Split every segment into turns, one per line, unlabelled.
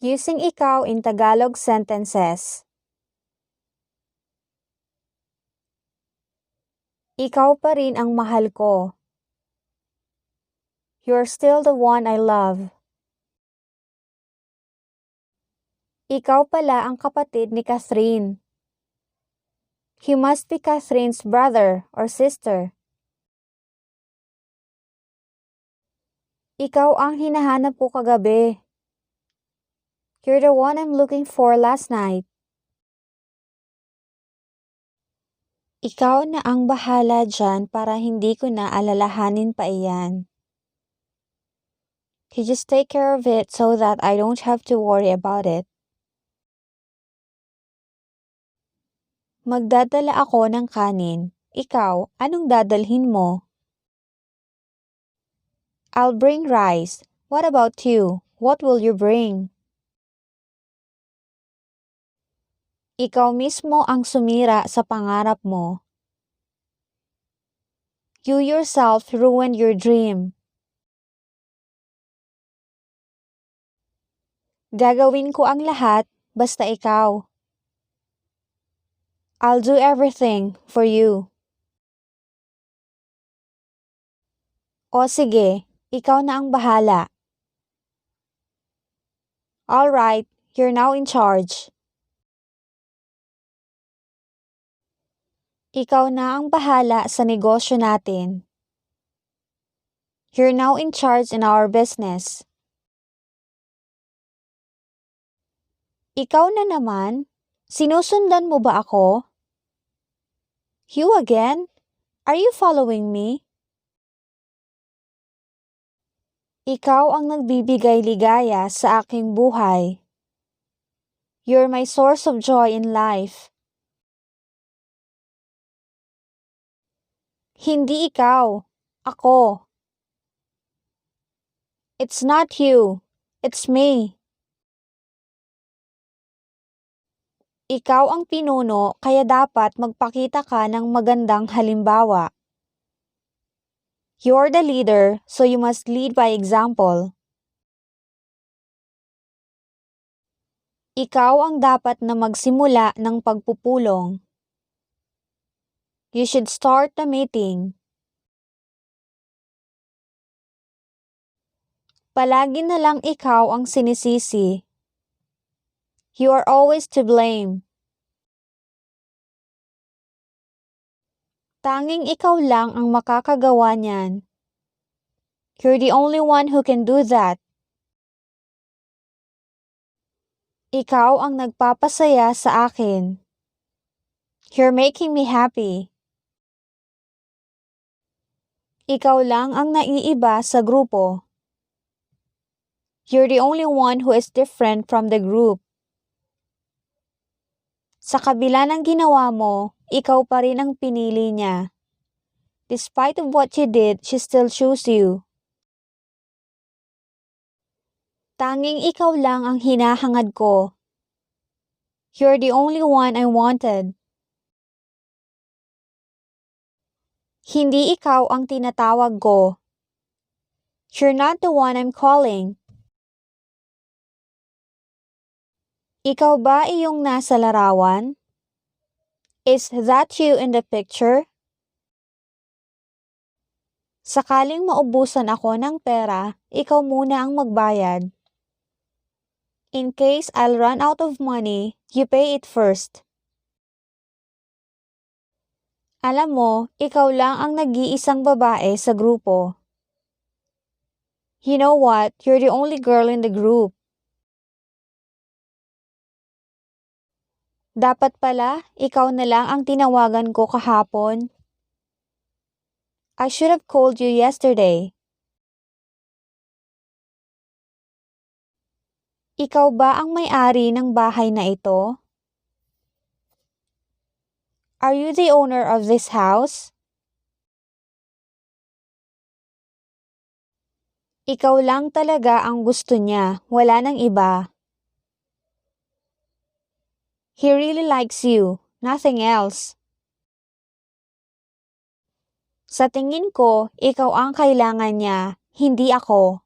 Using ikaw in Tagalog sentences. Ikaw pa rin ang mahal ko. You're still the one I love. Ikaw pala ang kapatid ni Catherine. He must be Catherine's brother or sister. Ikaw ang hinahanap ko kagabi. You're the one I'm looking for last night. Ikaw na ang bahala dyan para hindi ko na alalahanin pa iyan. You just take care of it so that I don't have to worry about it. Magdadala ako ng kanin. Ikaw, anong dadalhin mo? I'll bring rice. What about you? What will you bring? Ikaw mismo ang sumira sa pangarap mo. You yourself ruined your dream. Gagawin ko ang lahat, basta ikaw. I'll do everything for you. O sige, ikaw na ang bahala. All right, you're now in charge. Ikaw na ang bahala sa negosyo natin. You're now in charge in our business. Ikaw na naman? Sinusundan mo ba ako? You again? Are you following me? Ikaw ang nagbibigay ligaya sa aking buhay. You're my source of joy in life. Hindi ikaw. Ako. It's not you. It's me. Ikaw ang pinuno kaya dapat magpakita ka ng magandang halimbawa. You're the leader, so you must lead by example. Ikaw ang dapat na magsimula ng pagpupulong. You should start the meeting. Palagi na lang ikaw ang sinisisi. You are always to blame. Tanging ikaw lang ang makakagawa niyan. You're the only one who can do that. Ikaw ang nagpapasaya sa akin. You're making me happy. Ikaw lang ang naiiba sa grupo. You're the only one who is different from the group. Sa kabila ng ginawa mo, ikaw pa rin ang pinili niya. Despite of what you did, she still chose you. Tanging ikaw lang ang hinahangad ko. You're the only one I wanted. Hindi ikaw ang tinatawag ko. You're not the one I'm calling. Ikaw ba iyong nasa larawan? Is that you in the picture? Sakaling maubusan ako ng pera, ikaw muna ang magbayad. In case I'll run out of money, you pay it first. Alam mo, ikaw lang ang nag-iisang babae sa grupo. You know what? You're the only girl in the group. Dapat pala, ikaw na lang ang tinawagan ko kahapon. I should have called you yesterday. Ikaw ba ang may-ari ng bahay na ito? Are you the owner of this house? Ikaw lang talaga ang gusto niya, wala nang iba. He really likes you, nothing else. Sa tingin ko, ikaw ang kailangan niya, hindi ako.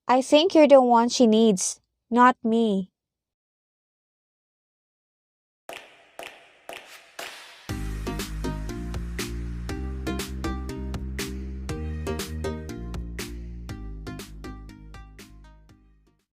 I think you're the one she needs, not me.